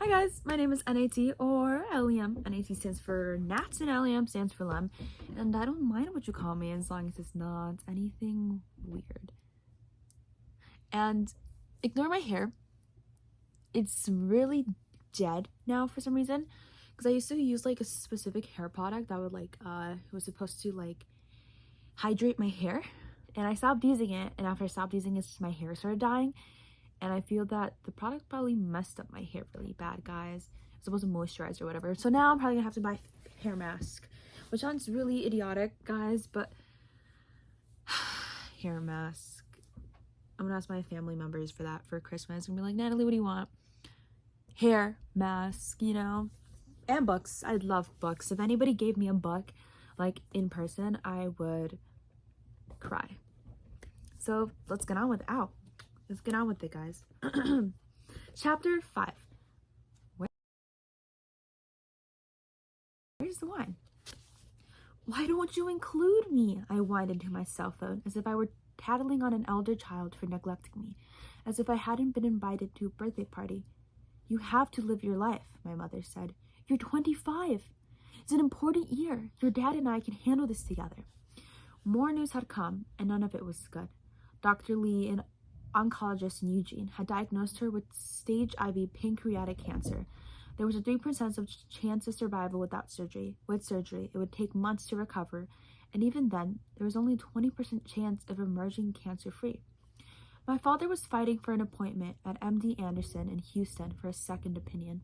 Hi guys, my name is NAT or LEM. NAT stands for Nats and LEM stands for Lem. And I don't mind what you call me as long as it's not anything weird. And ignore my hair. It's really dead now for some reason. Because I used to use like a specific hair product that would it was supposed to hydrate my hair. And I stopped using it, and after I stopped using it, my hair started dying. And I feel that the product probably messed up my hair really bad, guys. It's supposed to moisturize or whatever. So now I'm probably gonna have to buy hair mask, which sounds really idiotic, guys, but hair mask. I'm gonna ask my family members for that for Christmas and be like, Natalie, what do you want? Hair mask, and books. I love books. If anybody gave me a book, like in person, I would cry. So let's get on with it. Let's get on with it, guys. Chapter 5. Where's the wine? Why don't you include me? I whined into my cell phone, as if I were tattling on an elder child for neglecting me, as if I hadn't been invited to a birthday party. You have to live your life, my mother said. You're 25. It's an important year. Your dad and I can handle this together. More news had come, and none of it was good. Dr. Lee, an oncologist in Eugene, had diagnosed her with stage IV pancreatic cancer. There was a 3% chance of survival without surgery. With surgery, it would take months to recover, and even then, there was only a 20% chance of emerging cancer-free. My father was fighting for an appointment at MD Anderson in Houston for a second opinion.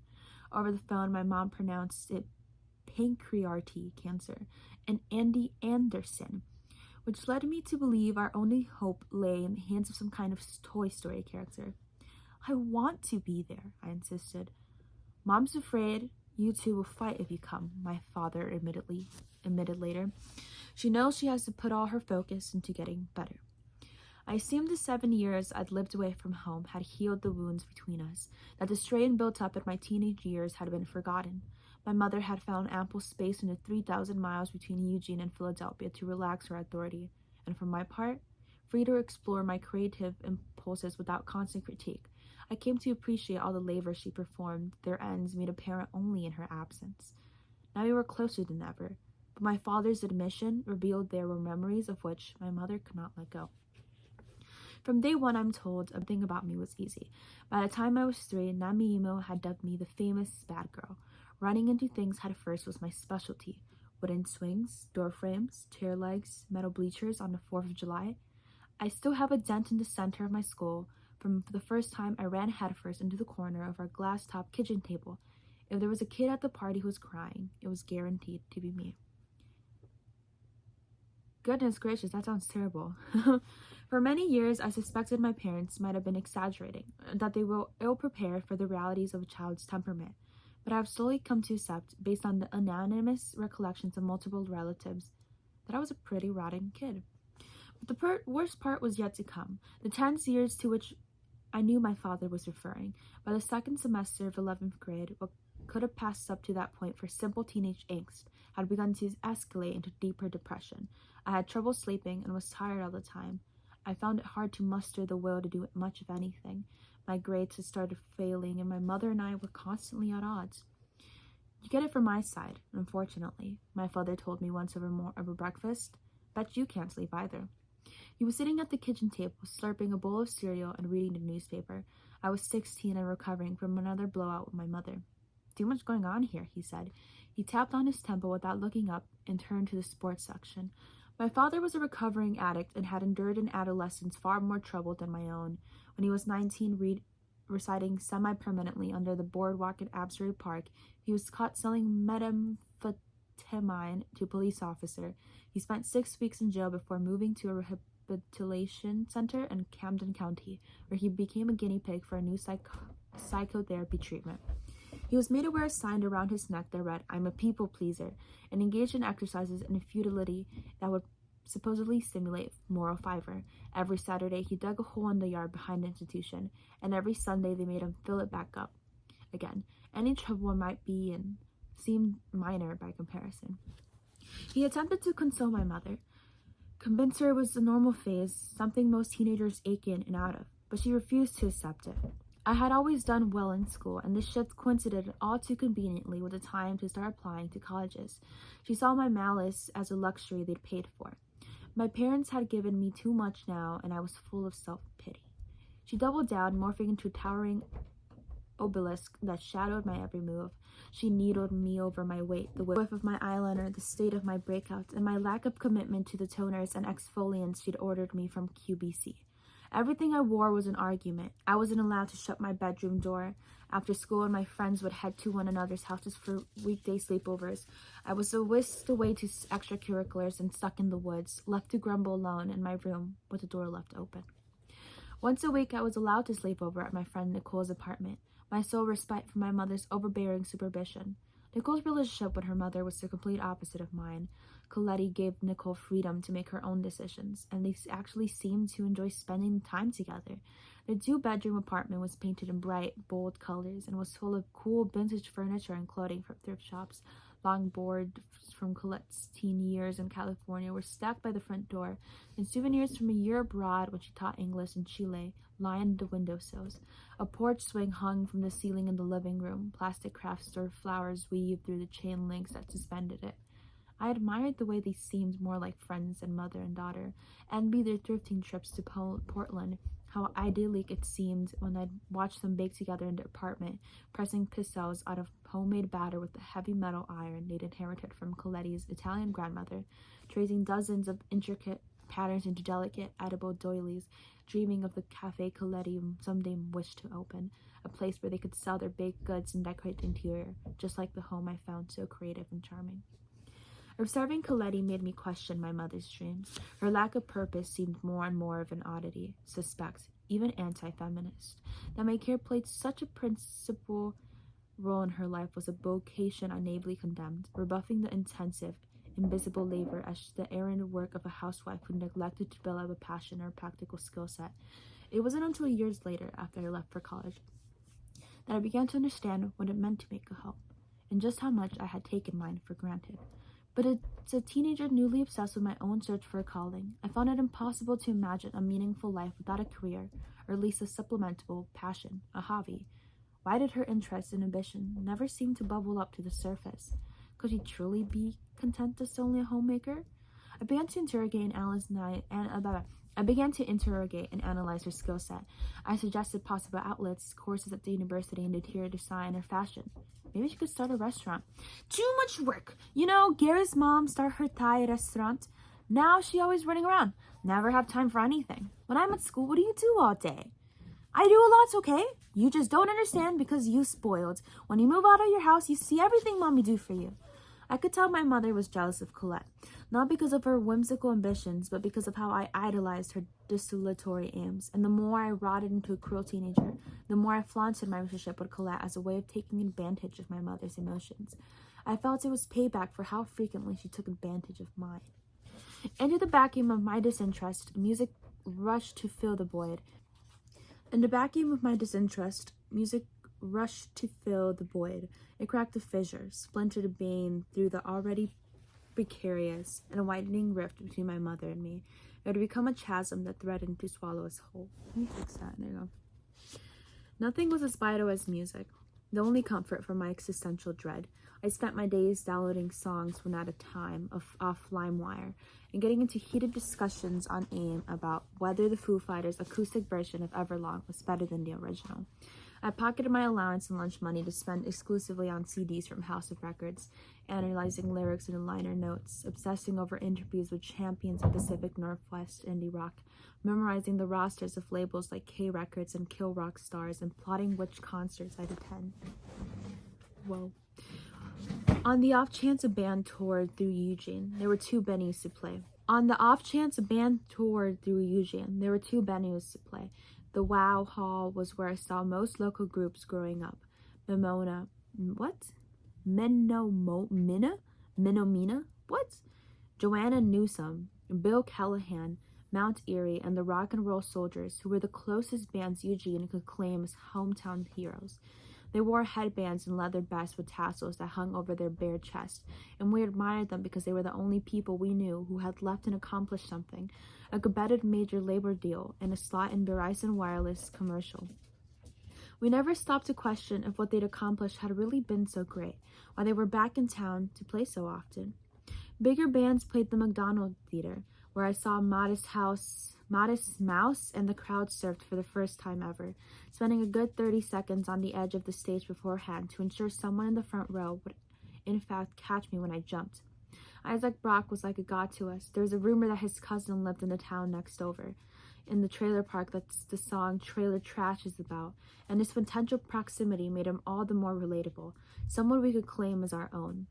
Over the phone, my mom pronounced it pancreatic cancer, and Andy Anderson, which led me to believe our only hope lay in the hands of some kind of Toy Story character. I want to be there, I insisted. Mom's afraid you two will fight if you come, my father admitted later. She knows she has to put all her focus into getting better. I assumed the 7 years I'd lived away from home had healed the wounds between us, that the strain built up in my teenage years had been forgotten. My mother had found ample space in the 3,000 miles between Eugene and Philadelphia to relax her authority, and for my part, free to explore my creative impulses without constant critique. I came to appreciate all the labor she performed, their ends made apparent only in her absence. Now we were closer than ever, but my father's admission revealed there were memories of which my mother could not let go. From day one, I'm told, everything about me was easy. By the time I was 3, Namiimo had dubbed me the famous bad girl. Running into things head first was my specialty. Wooden swings, door frames, chair legs, metal bleachers on the 4th of July. I still have a dent in the center of my skull from the first time I ran headfirst into the corner of our glass-top kitchen table. If there was a kid at the party who was crying, it was guaranteed to be me. Goodness gracious, that sounds terrible. For many years, I suspected my parents might have been exaggerating, that they were ill-prepared for the realities of a child's temperament. But I've slowly come to accept, based on the unanimous recollections of multiple relatives, that I was a pretty rotten kid. But the worst part was yet to come, the tense years to which I knew my father was referring. By the second semester of 11th grade, what could have passed up to that point for simple teenage angst had begun to escalate into deeper depression. I had trouble sleeping and was tired all the time. I found it hard to muster the will to do much of anything. My grades had started failing, and my mother and I were constantly at odds. You get it from my side, unfortunately, my father told me once over breakfast. Bet you can't sleep either. He was sitting at the kitchen table, slurping a bowl of cereal and reading the newspaper. I was 16 and recovering from another blowout with my mother. Too much going on here, he said. He tapped on his temple without looking up and turned to the sports section. My father was a recovering addict and had endured an adolescence far more troubled than my own. When he was 19, residing semi-permanently under the boardwalk at Absbury Park, he was caught selling methamphetamine to a police officer. He spent 6 weeks in jail before moving to a rehabilitation center in Camden County, where he became a guinea pig for a new psychotherapy treatment. He was made to wear a sign around his neck that read, "I'm a people pleaser," and engaged in exercises and futility that would supposedly simulate moral fiber. Every Saturday, he dug a hole in the yard behind the institution, and every Sunday they made him fill it back up again. Any trouble I might be in seemed minor by comparison. He attempted to console my mother, convince her it was a normal phase, something most teenagers ache in and out of, but she refused to accept it. I had always done well in school, and this shift coincided all too conveniently with the time to start applying to colleges. She saw my malice as a luxury they'd paid for. My parents had given me too much now, and I was full of self-pity. She doubled down, morphing into a towering obelisk that shadowed my every move. She needled me over my weight, the whiff of my eyeliner, the state of my breakouts, and my lack of commitment to the toners and exfoliants she'd ordered me from QBC. Everything I wore was an argument. I wasn't allowed to shut my bedroom door. After school, and my friends would head to one another's houses for weekday sleepovers. I was whisked away to extracurriculars and stuck in the woods, left to grumble alone in my room with the door left open. Once a week, I was allowed to sleep over at my friend Nicole's apartment, my sole respite from my mother's overbearing supervision. Nicole's relationship with her mother was the complete opposite of mine. Coletti gave Nicole freedom to make her own decisions, and they actually seemed to enjoy spending time together. Their two-bedroom apartment was painted in bright, bold colors and was full of cool vintage furniture and clothing from thrift shops. Longboards from Colette's teen years in California were stacked by the front door, and souvenirs from a year abroad when she taught English in Chile lined the windowsills. A porch swing hung from the ceiling in the living room. Plastic craft store flowers weaved through the chain links that suspended it. I admired the way they seemed more like friends than mother and daughter, envied their thrifting trips to Portland, how idyllic it seemed when I'd watch them bake together in their apartment, pressing pizzelles out of homemade batter with the heavy metal iron they'd inherited from Coletti's Italian grandmother, tracing dozens of intricate patterns into delicate, edible doilies, dreaming of the cafe Coletti someday wished to open, a place where they could sell their baked goods and decorate the interior, just like the home I found so creative and charming. Observing Coletti made me question my mother's dreams. Her lack of purpose seemed more and more of an oddity, suspect, even anti-feminist. That my care played such a principal role in her life was a vocation I naively condemned, rebuffing the intensive, invisible labor as the errand work of a housewife who neglected to build up a passion or practical skill set. It wasn't until years later, after I left for college, that I began to understand what it meant to make a home, and just how much I had taken mine for granted. But as a teenager newly obsessed with my own search for a calling, I found it impossible to imagine a meaningful life without a career, or at least a supplemental passion, a hobby. Why did her interest and ambition never seem to bubble up to the surface? Could she truly be content as only a homemaker? I began to interrogate and analyze her skill set. I suggested possible outlets, courses at the university in interior design or fashion. Maybe she could start a restaurant. Too much work. You know, Gary's mom started her Thai restaurant. Now she always running around. Never have time for anything. When I'm at school, what do you do all day? I do a lot, okay? You just don't understand because you spoiled. When you move out of your house, you see everything mommy do for you. I could tell my mother was jealous of Colette, not because of her whimsical ambitions, but because of how I idolized her desultory aims. And the more I rotted into a cruel teenager, the more I flaunted my relationship with Colette as a way of taking advantage of my mother's emotions. I felt it was payback for how frequently she took advantage of mine. Into the vacuum of my disinterest, music rushed to fill the void. It cracked a fissure, splintered a vein through the already precarious and widening rift between my mother and me. It had become a chasm that threatened to swallow us whole. Let me fix that. There you go. Nothing was as vital as music, the only comfort for my existential dread. I spent my days downloading songs one at a time off LimeWire and getting into heated discussions on AIM about whether the Foo Fighters' acoustic version of Everlong was better than the original. I pocketed my allowance and lunch money to spend exclusively on CDs from House of Records, analyzing lyrics and liner notes, obsessing over interviews with champions of Pacific Northwest indie rock, memorizing the rosters of labels like K Records and Kill Rock Stars, and plotting which concerts I'd attend. Whoa. On the off chance a band toured through Eugene, there were two venues to play. The Wow Hall was where I saw most local groups growing up. Menomina? What? Joanna Newsom, Bill Callahan, Mount Erie, and the Rock and Roll Soldiers, who were the closest bands Eugene could claim as hometown heroes. They wore headbands and leather vests with tassels that hung over their bare chest, and we admired them because they were the only people we knew who had left and accomplished something, a coveted major labor deal, and a slot in Verizon Wireless commercial. We never stopped to question if what they'd accomplished had really been so great, why they were back in town to play so often. Bigger bands played the McDonald Theater, where I saw Modest Mouse and the crowd surfed for the first time ever, spending a good 30 seconds on the edge of the stage beforehand to ensure someone in the front row would in fact catch me when I jumped. Isaac Brock was like a god to us. There was a rumor that his cousin lived in the town next over, in the trailer park that the song Trailer Trash is about, and his potential proximity made him all the more relatable, someone we could claim as our own.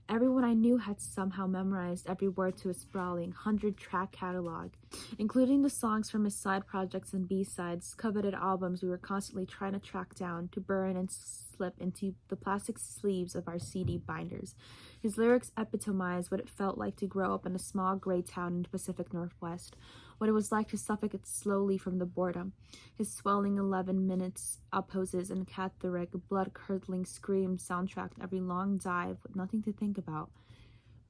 Everyone I knew had somehow memorized every word to his sprawling 100-track catalog, including the songs from his side projects and B-sides, coveted albums we were constantly trying to track down to burn and slip into the plastic sleeves of our CD binders. His lyrics epitomized what it felt like to grow up in a small gray town in the Pacific Northwest, what it was like to suffocate slowly from the boredom. His swelling 11 minutes opposes and catheric, blood-curdling screams soundtracked every long dive with nothing to think about.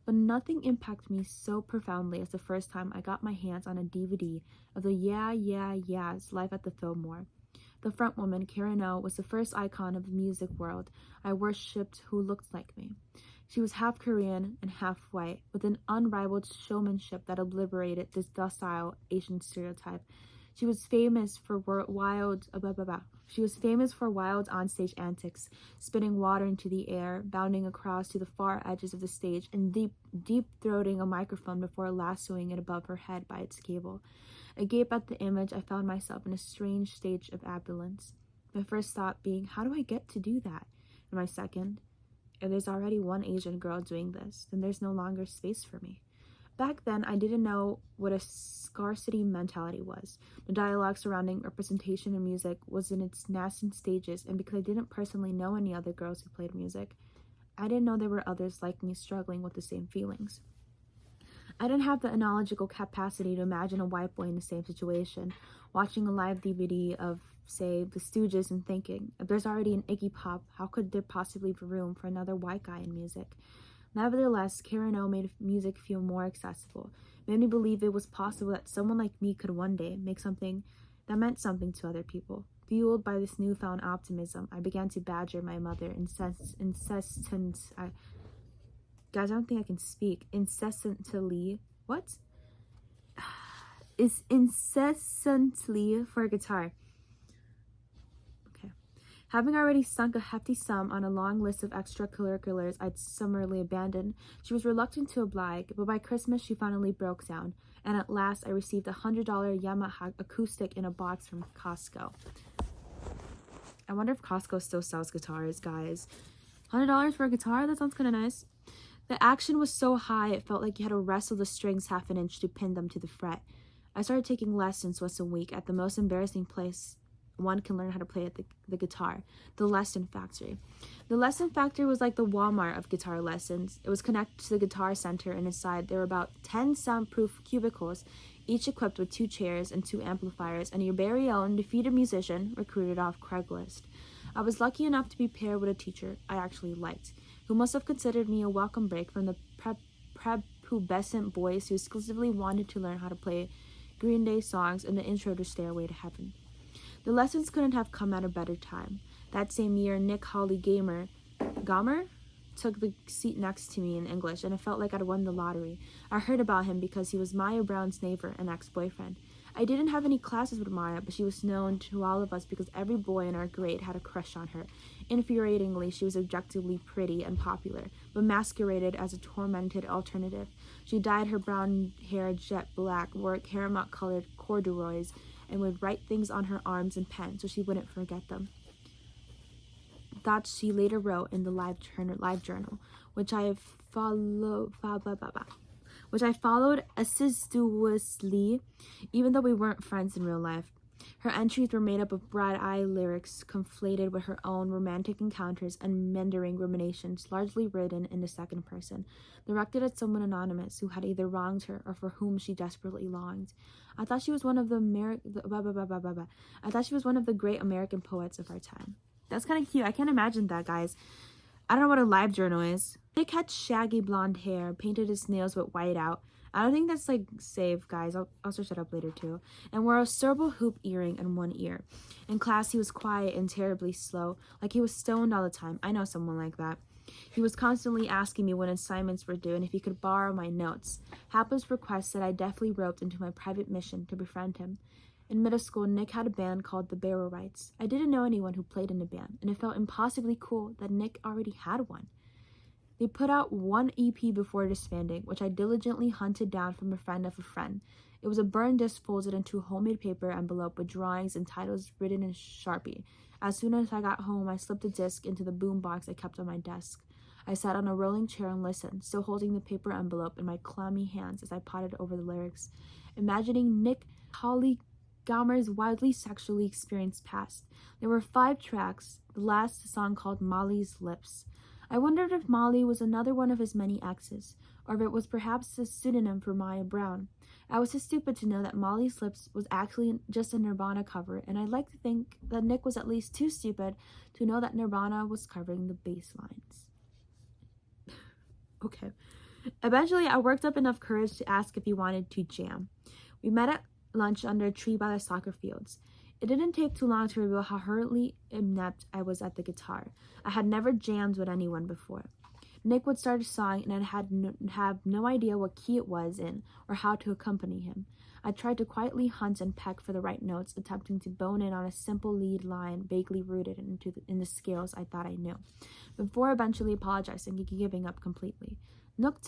But nothing impacted me so profoundly as the first time I got my hands on a DVD of the Yeah Yeah Yeahs live at the Fillmore. The front woman, Karen O, was the first icon of the music world I worshipped who looked like me. She was half Korean and half white, with an unrivaled showmanship that obliterated this docile Asian stereotype. She was famous for wild onstage antics, spitting water into the air, bounding across to the far edges of the stage, and deep-throating a microphone before lassoing it above her head by its cable. Agape at the image, I found myself in a strange stage of ambulance. My first thought being, how do I get to do that? And my second, if there's already one Asian girl doing this, then there's no longer space for me. Back then, I didn't know what a scarcity mentality was. The dialogue surrounding representation in music was in its nascent stages, and because I didn't personally know any other girls who played music, I didn't know there were others like me struggling with the same feelings. I didn't have the analogical capacity to imagine a white boy in the same situation, watching a live DVD of, say, The Stooges and thinking, if there's already an Iggy Pop, how could there possibly be room for another white guy in music? Nevertheless, Karen O made music feel more accessible, made me believe it was possible that someone like me could one day make something that meant something to other people. Fueled by this newfound optimism, I began to badger my mother Guys, I don't think I can speak. Incessantly for a guitar. Okay. Having already sunk a hefty sum on a long list of extracurriculars I'd summarily abandoned, she was reluctant to oblige, but by Christmas she finally broke down, and at last I received a $100 Yamaha acoustic in a box from Costco. I wonder if Costco still sells guitars, guys. $100 for a guitar? That sounds kind of nice. The action was so high it felt like you had to wrestle the strings half an inch to pin them to the fret. I started taking lessons once a week at the most embarrassing place one can learn how to play the guitar, the Lesson Factory. The Lesson Factory was like the Walmart of guitar lessons. It was connected to the Guitar Center, and inside there were about 10 soundproof cubicles, each equipped with 2 chairs and 2 amplifiers, and your very own defeated musician recruited off Craigslist. I was lucky enough to be paired with a teacher I actually liked, who must have considered me a welcome break from the prepubescent boys who exclusively wanted to learn how to play Green Day songs and the intro to Stairway to Heaven. The lessons couldn't have come at a better time. That same year, Nick Hawley Gomer took the seat next to me in English, and it felt like I'd won the lottery. I heard about him because he was Maya Brown's neighbor and ex-boyfriend. I didn't have any classes with Maya, but she was known to all of us because every boy in our grade had a crush on her. Infuriatingly, she was objectively pretty and popular, but masqueraded as a tormented alternative. She dyed her brown hair jet black, wore caramel-colored corduroys, and would write things on her arms in pen so she wouldn't forget them. That she later wrote in the live journal, which I followed assiduously, even though we weren't friends in real life. Her entries were made up of bright-eyed lyrics conflated with her own romantic encounters and meandering ruminations, largely written in the second person, directed at someone anonymous who had either wronged her or for whom she desperately longed. I thought she was one of the great American poets of our time. That's kind of cute. I can't imagine that, guys. I don't know what a live journal is. Nick had shaggy blonde hair, painted his nails with white out. I don't think that's like safe, guys. I'll search that up later too. And wore a serval hoop earring in one ear. In class, he was quiet and terribly slow, like he was stoned all the time. I know someone like that. He was constantly asking me when assignments were due and if he could borrow my notes. Hapless requests that I deftly roped into my private mission to befriend him. In middle school, Nick had a band called the Barrowrights. I didn't know anyone who played in a band, and it felt impossibly cool that Nick already had one. They put out one EP before disbanding, which I diligently hunted down from a friend of a friend. It was a burned disc folded into a homemade paper envelope with drawings and titles written in Sharpie. As soon as I got home, I slipped the disc into the boombox I kept on my desk. I sat on a rolling chair and listened, still holding the paper envelope in my clammy hands as I potted over the lyrics, imagining Nick Gamer's wildly sexually experienced past. There were 5 tracks, the last a song called Molly's Lips. I wondered if Molly was another one of his many exes, or if it was perhaps a pseudonym for Maya Brown. I was too stupid to know that Molly's Lips was actually just a Nirvana cover, and I'd like to think that Nick was at least too stupid to know that Nirvana was covering the bass lines. Okay. Eventually, I worked up enough courage to ask if he wanted to jam. We met at lunch under a tree by the soccer fields. It didn't take too long to reveal how hurriedly inept I was at the guitar. I had never jammed with anyone before. Nick would start a song and I'd have no idea what key it was in or how to accompany him. I tried to quietly hunt and peck for the right notes, attempting to bone in on a simple lead line vaguely rooted in the scales I thought I knew, before eventually apologizing and giving up completely. Nick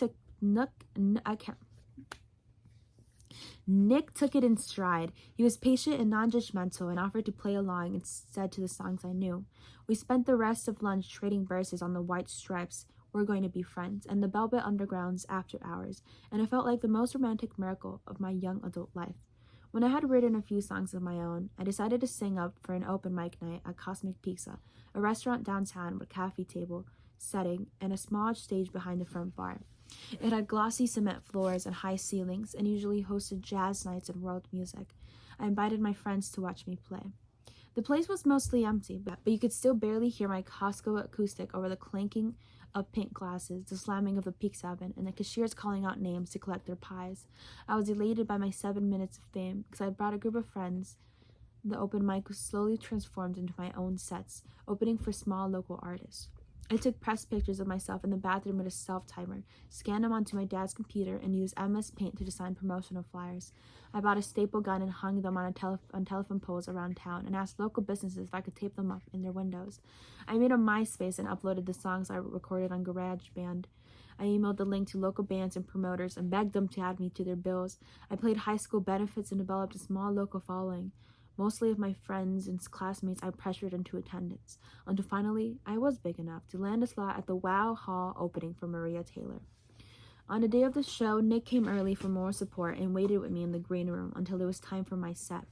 took it in stride. He was patient and non-judgmental and offered to play along instead to the songs I knew. We spent the rest of lunch trading verses on the White Stripes, We're Going to Be Friends, and the Velvet Underground's After Hours, and it felt like the most romantic miracle of my young adult life. When I had written a few songs of my own, I decided to sing up for an open mic night at Cosmic Pizza, a restaurant downtown with a cafe table setting and a small stage behind the front bar. It had glossy cement floors and high ceilings and usually hosted jazz nights and world music. I invited my friends to watch me play. The place was mostly empty, but you could still barely hear my Costco acoustic over the clanking of pint glasses, the slamming of the pizza oven, and the cashiers calling out names to collect their pies. I was elated by my 7 minutes of fame because I had brought a group of friends. The open mic was slowly transformed into my own sets, opening for small local artists. I took press pictures of myself in the bathroom with a self-timer, scanned them onto my dad's computer, and used MS Paint to design promotional flyers. I bought a staple gun and hung them on telephone poles around town and asked local businesses if I could tape them up in their windows. I made a MySpace and uploaded the songs I recorded on GarageBand. I emailed the link to local bands and promoters and begged them to add me to their bills. I played high school benefits and developed a small local following. Mostly of my friends and classmates I pressured into attendance, until finally I was big enough to land a slot at the Wow Hall opening for Maria Taylor. On the day of the show, Nick came early for more support and waited with me in the green room until it was time for my set.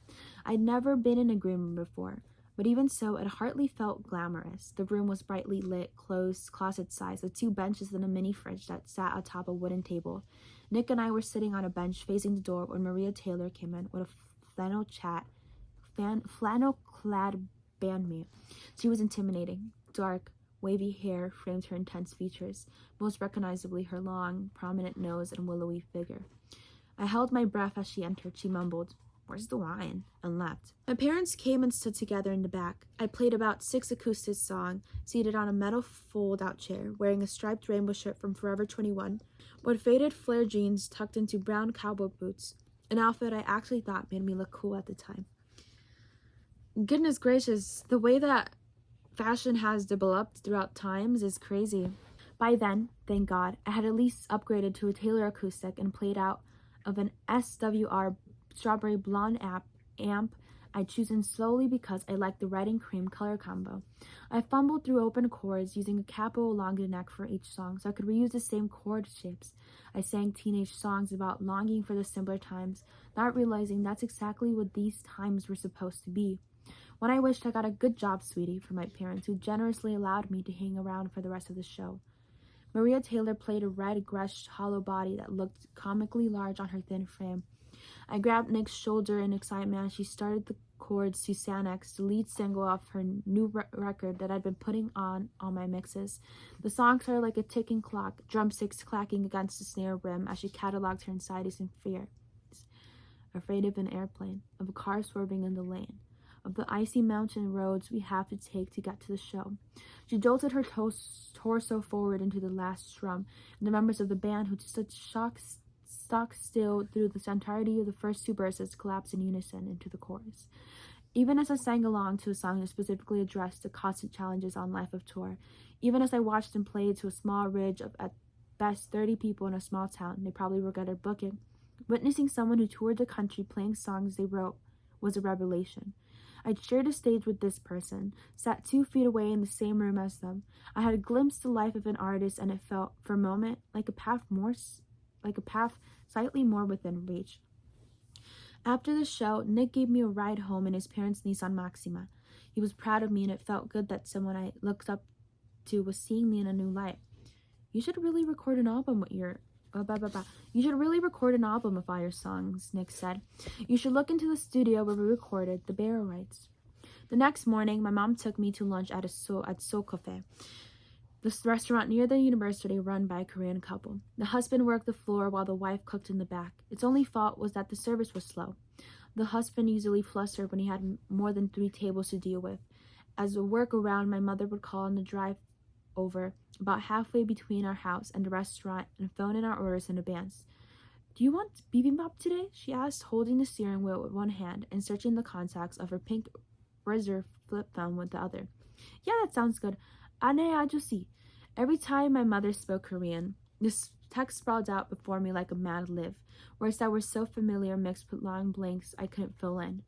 I'd never been in a green room before, but even so, it hardly felt glamorous. The room was brightly lit, closed, closet-sized, with 2 benches and a mini fridge that sat atop a wooden table. Nick and I were sitting on a bench facing the door when Maria Taylor came in with a flannel-clad bandmate. She was intimidating. Dark, wavy hair framed her intense features, most recognizably her long, prominent nose and willowy figure. I held my breath as she entered. She mumbled, "Where's the wine?" and left. My parents came and stood together in the back. I played about 6 acoustic songs, seated on a metal fold-out chair, wearing a striped rainbow shirt from Forever 21, with faded flare jeans tucked into brown cowboy boots, an outfit I actually thought made me look cool at the time. Goodness gracious, the way that fashion has developed throughout times is crazy. By then, thank God, I had at least upgraded to a Taylor acoustic and played out of an SWR strawberry blonde amp I'd chosen solely because I liked the red and cream color combo. I fumbled through open chords using a capo along the neck for each song so I could reuse the same chord shapes. I sang teenage songs about longing for the simpler times, not realizing that's exactly what these times were supposed to be. When I wished I got a "good job, sweetie" from my parents, who generously allowed me to hang around for the rest of the show. Maria Taylor played a red, grushed, hollow body that looked comically large on her thin frame. I grabbed Nick's shoulder in excitement as she started the chords to Xanax, the lead single off her new record that I'd been putting on all my mixes. The song started like a ticking clock, drumsticks clacking against the snare rim as she cataloged her anxieties and fears. Afraid of an airplane, of a car swerving in the lane, of the icy mountain roads we have to take to get to the show. She jolted her torso forward into the last strum, and the members of the band, who stood stock still through the entirety of the first two verses, collapsed in unison into the chorus. Even as I sang along to a song that specifically addressed the constant challenges on life of tour, even as I watched them play to a small ridge of at best 30 people in a small town they probably regretted booking, witnessing someone who toured the country playing songs they wrote was a revelation. I'd shared a stage with this person, sat 2 feet away in the same room as them. I had a glimpse the life of an artist, and it felt, for a moment, like a path slightly more within reach. After the show, Nick gave me a ride home in his parents' Nissan Maxima. He was proud of me, and it felt good that someone I looked up to was seeing me in a new light. You should really record an album with your You should really record an album of all your songs, Nick said. You should look into the studio where we recorded the Barrow rights. The next morning, my mom took me to lunch at Seoul Cafe, the restaurant near the university run by a Korean couple. The husband worked the floor while the wife cooked in the back. Its only fault was that the service was slow. The husband usually flustered when he had more than 3 tables to deal with. As a workaround, my mother would call on the drive over about halfway between our house and the restaurant and phone in our orders in advance. Do you want bibimbap today? She asked, holding the steering wheel with one hand and searching the contacts of her pink Razr flip phone with the other. Yeah, that sounds good. Ane ajusi. Every time my mother spoke Korean, this text sprawled out before me like a mad lib, words that were so familiar mixed with long blanks I couldn't fill in.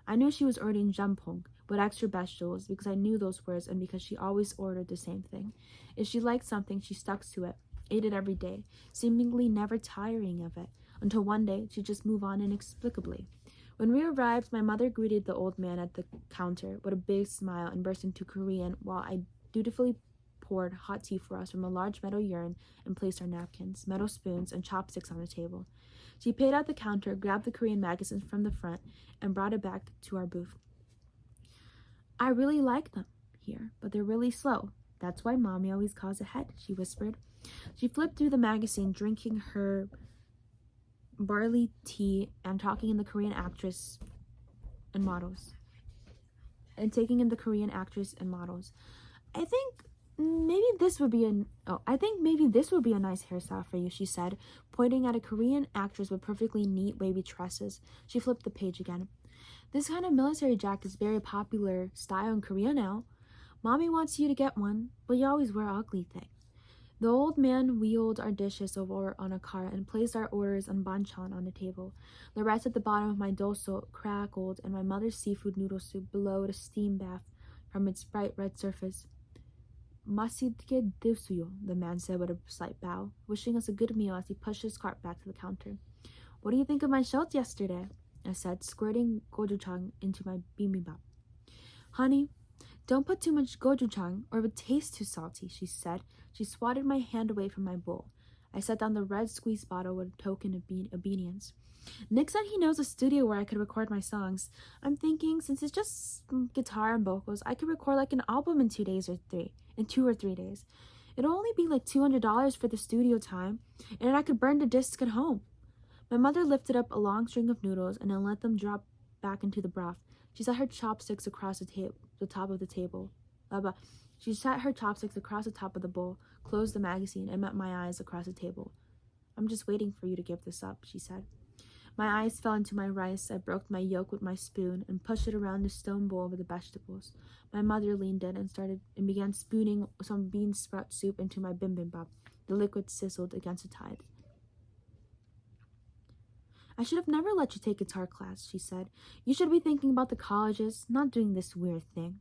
I knew she was ordering jampong, with extra vegetables, because I knew those words and because she always ordered the same thing. If she liked something, she stuck to it, ate it every day, seemingly never tiring of it, until one day she'd just move on inexplicably. When we arrived, my mother greeted the old man at the counter with a big smile and burst into Korean while I dutifully poured hot tea for us from a large metal urn and placed our napkins, metal spoons, and chopsticks on the table. She paid at the counter, grabbed the Korean magazines from the front, and brought it back to our booth. I really like them here, but they're really slow. That's why Mommy always calls ahead, she whispered. She flipped through the magazine, drinking her barley tea and taking in the Korean actress and models. I think maybe this would be a nice hairstyle for you, she said, pointing at a Korean actress with perfectly neat wavy tresses. She flipped the page again. This kind of military jacket is very popular style in Korea now. Mommy wants you to get one, but you always wear ugly things. The old man wheeled our dishes over on a cart and placed our orders on banchan on the table. The rest at the bottom of my dolso crackled, and my mother's seafood noodle soup billowed a steam bath from its bright red surface. Masitke desuyo, the man said with a slight bow, wishing us a good meal as he pushed his cart back to the counter. What do you think of my shots yesterday? I said, squirting gochujang into my bibimbap. Honey, don't put too much gochujang or it would taste too salty, she said. She swatted my hand away from my bowl. I set down the red squeeze bottle with a token of obedience. Nick said he knows a studio where I could record my songs. I'm thinking, since it's just guitar and vocals, I could record like an album in 2 or 3 days. It'll only be like $200 for the studio time, and then I could burn the disc at home. My mother lifted up a long string of noodles and then let them drop back into the broth. She set her chopsticks across the top of the table. She set her chopsticks across the top of the bowl, closed the magazine, and met my eyes across the table. I'm just waiting for you to give this up, she said. My eyes fell into my rice. I broke my yolk with my spoon and pushed it around the stone bowl with the vegetables. My mother leaned in and began spooning some bean sprout soup into my bibimbap. The liquid sizzled against the tide. I should have never let you take guitar class, she said. You should be thinking about the colleges, not doing this weird thing.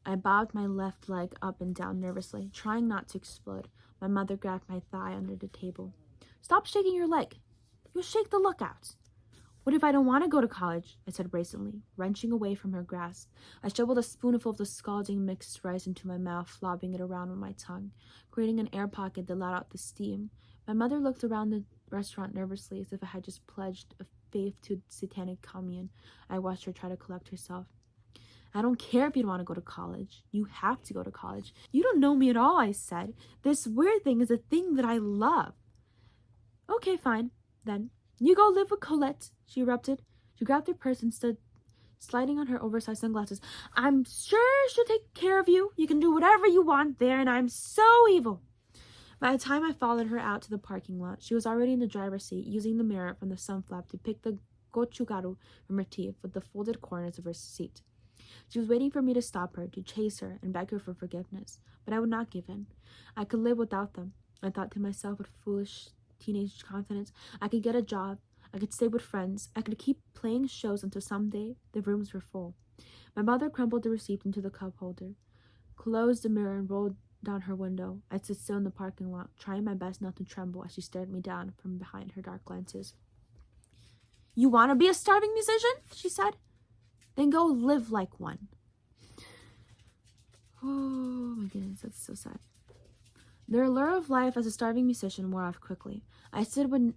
I bobbed my left leg up and down nervously, trying not to explode. My mother grabbed my thigh under the table. Stop shaking your leg. You'll shake the lookouts. What if I don't want to go to college? I said brazenly, wrenching away from her grasp. I shoveled a spoonful of the scalding mixed rice into my mouth, flopping it around with my tongue, creating an air pocket that let out the steam. My mother looked around the restaurant nervously, as if I had just pledged a faith to satanic commune. I watched her try to collect herself. I don't care if you don't want to go to college. You have to go to college. You don't know me at all, I said. This weird thing is a thing that I love. Okay, fine, then. You go live with Colette, she erupted. She grabbed her purse and stood sliding on her oversized sunglasses. I'm sure she'll take care of you. You can do whatever you want there, and I'm so evil. By the time I followed her out to the parking lot, she was already in the driver's seat, using the mirror from the sun flap to pick the gochugaru from her teeth with the folded corners of her seat. She was waiting for me to stop her, to chase her, and beg her for forgiveness, but I would not give in. I could live without them, I thought to myself with foolish teenage confidence. I could get a job, I could stay with friends, I could keep playing shows until someday the rooms were full. My mother crumpled the receipt into the cup holder, closed the mirror, and rolled down her window. I stood still in the parking lot, trying my best not to tremble as she stared me down from behind her dark lenses. You want to be a starving musician? She said. Then go live like one. Oh my goodness, that's so sad. The allure of life as a starving musician wore off quickly. I stayed with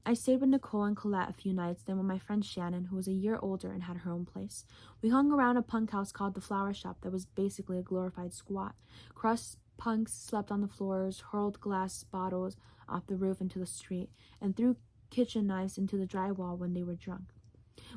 Nicole and Colette a few nights, then with my friend Shannon, who was a year older and had her own place. We hung around a punk house called the Flower Shop that was basically a glorified squat. Crust punks slept on the floors, hurled glass bottles off the roof into the street, and threw kitchen knives into the drywall when they were drunk.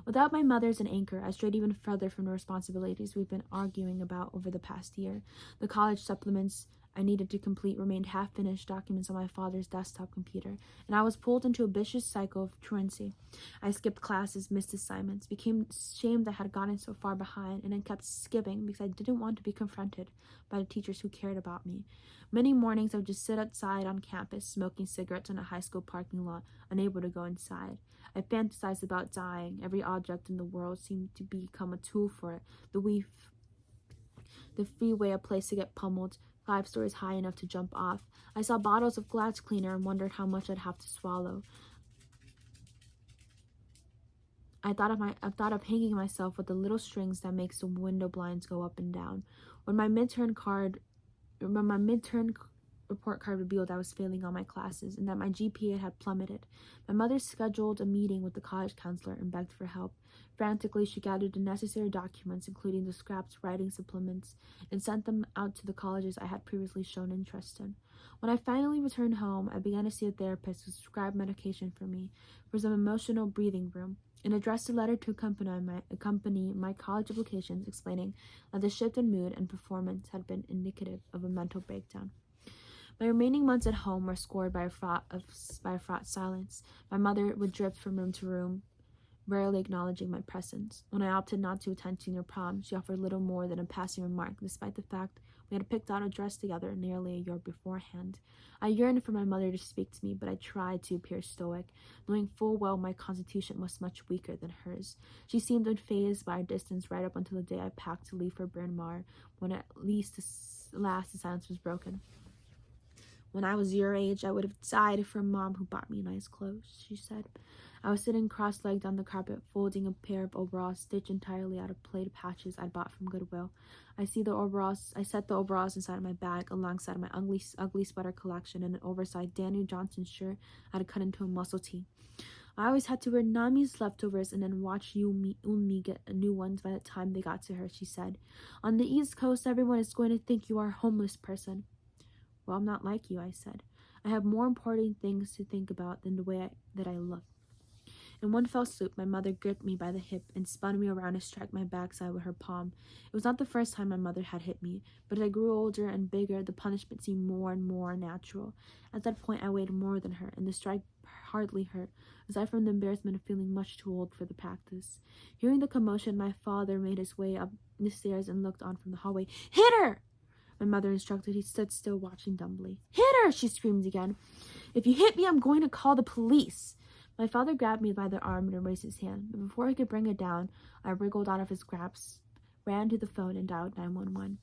Without my mother as an anchor, I strayed even further from the responsibilities we've been arguing about over the past year. The college supplements I needed to complete remained half-finished documents on my father's desktop computer, and I was pulled into a vicious cycle of truancy. I skipped classes, missed assignments, became ashamed I had gotten so far behind, and then kept skipping because I didn't want to be confronted by the teachers who cared about me. Many mornings I would just sit outside on campus, smoking cigarettes in a high school parking lot, unable to go inside. I fantasized about dying. Every object in the world seemed to become a tool for it. The freeway, a place to get pummeled, 5 stories high enough to jump off. I saw bottles of glass cleaner and wondered how much I'd have to swallow. I thought of hanging myself with the little strings that makes the window blinds go up and down. When my midterm report card revealed I was failing all my classes and that my GPA had plummeted, my mother scheduled a meeting with the college counselor and begged for help. Frantically, she gathered the necessary documents, including the scraps, writing supplements, and sent them out to the colleges I had previously shown interest in. When I finally returned home, I began to see a therapist who prescribed medication for me for some emotional breathing room, and addressed a letter to accompany my college applications, explaining that the shift in mood and performance had been indicative of a mental breakdown. My remaining months at home were scored by a fraught silence. My mother would drift from room to room, rarely acknowledging my presence. When I opted not to attend senior prom, she offered little more than a passing remark, despite the fact we had picked out a dress together nearly a year beforehand. I yearned for my mother to speak to me, but I tried to appear stoic, knowing full well my constitution was much weaker than hers. She seemed unfazed by our distance right up until the day I packed to leave for Bryn Mawr, when at last the silence was broken. When I was your age, I would have died for a mom who bought me nice clothes, she said. I was sitting cross-legged on the carpet, folding a pair of overalls stitched entirely out of plaid patches I'd bought from Goodwill. I set the overalls inside my bag, alongside my ugly sweater collection and an oversized Daniel Johnson shirt I'd cut into a muscle tee. I always had to wear Nami's leftovers and then watch Unmi get new ones by the time they got to her, she said. On the East Coast, everyone is going to think you are a homeless person. Well, I'm not like you, I said. I have more important things to think about than the way that I look. In one fell swoop, my mother gripped me by the hip and spun me around to strike my backside with her palm. It was not the first time my mother had hit me, but as I grew older and bigger, the punishment seemed more and more natural. At that point, I weighed more than her, and the strike hardly hurt, aside from the embarrassment of feeling much too old for the practice. Hearing the commotion, my father made his way up the stairs and looked on from the hallway. Hit her! My mother instructed. He stood still, watching dumbly. Hit her! She screamed again. If you hit me, I'm going to call the police. My father grabbed me by the arm and raised his hand, but before he could bring it down, I wriggled out of his grasp, ran to the phone, and dialed 911.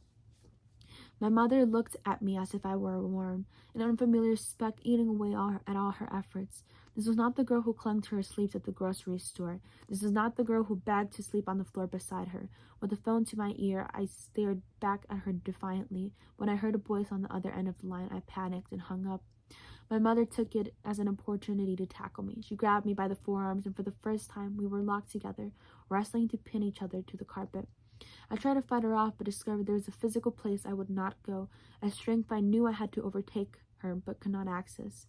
My mother looked at me as if I were a worm, an unfamiliar speck eating away at all her efforts. This was not the girl who clung to her sleeves at the grocery store. This was not the girl who begged to sleep on the floor beside her. With the phone to my ear, I stared back at her defiantly. When I heard a voice on the other end of the line, I panicked and hung up. My mother took it as an opportunity to tackle me. She grabbed me by the forearms, and for the first time, we were locked together, wrestling to pin each other to the carpet. I tried to fight her off, but discovered there was a physical place I would not go, a strength I knew I had to overtake her, but could not access.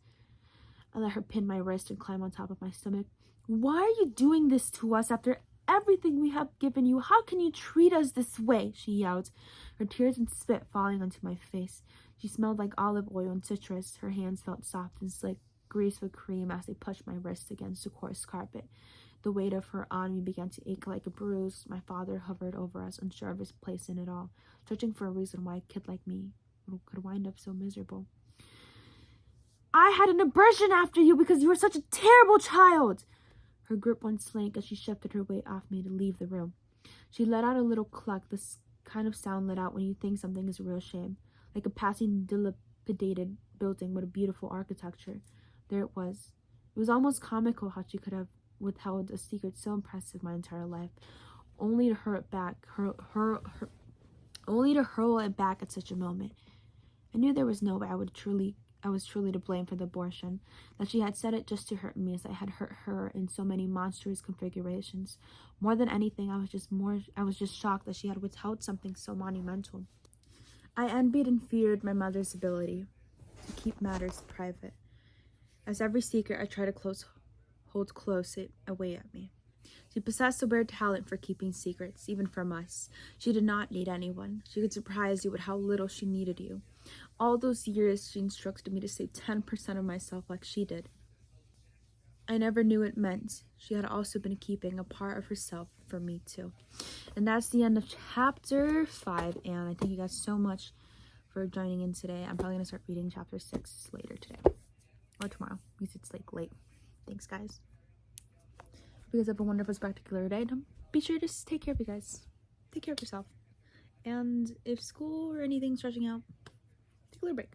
I let her pin my wrist and climb on top of my stomach. Why are you doing this to us after everything we have given you? How can you treat us this way? She yelled, her tears and spit falling onto my face. She smelled like olive oil and citrus. Her hands felt soft and slick, greased with cream as they pushed my wrist against the coarse carpet. The weight of her on me began to ache like a bruise. My father hovered over us, unsure of his place in it all, searching for a reason why a kid like me could wind up so miserable. I had an abortion after you because you were such a terrible child. Her grip went slank as she shifted her weight off me to leave the room. She let out a little cluck, this kind of sound let out when you think something is a real shame, like a passing dilapidated building with a beautiful architecture. There it was. It was almost comical how she could have withheld a secret so impressive my entire life, only to hurl it back, only to hurl it back at such a moment. I knew there was no way I was truly to blame for the abortion, that she had said it just to hurt me as I had hurt her in so many monstrous configurations. More than anything, I was just shocked that she had withheld something so monumental. I envied and feared my mother's ability to keep matters private, as every secret I tried to hold close it away at me. She possessed a weird talent for keeping secrets, even from us. She did not need anyone. She could surprise you with how little she needed you. All those years, she instructed me to save 10% of myself like she did. I never knew it meant she had also been keeping a part of herself for me too. And that's the end of chapter 5, and I thank you guys so much for joining in today. I'm probably going to start reading chapter 6 later today, or tomorrow, because it's like late. Thanks, guys. Hope you guys have a wonderful, spectacular day. Don't be sure to take care of you guys. Take care of yourself. And if school or anything's stretching out, take a little break.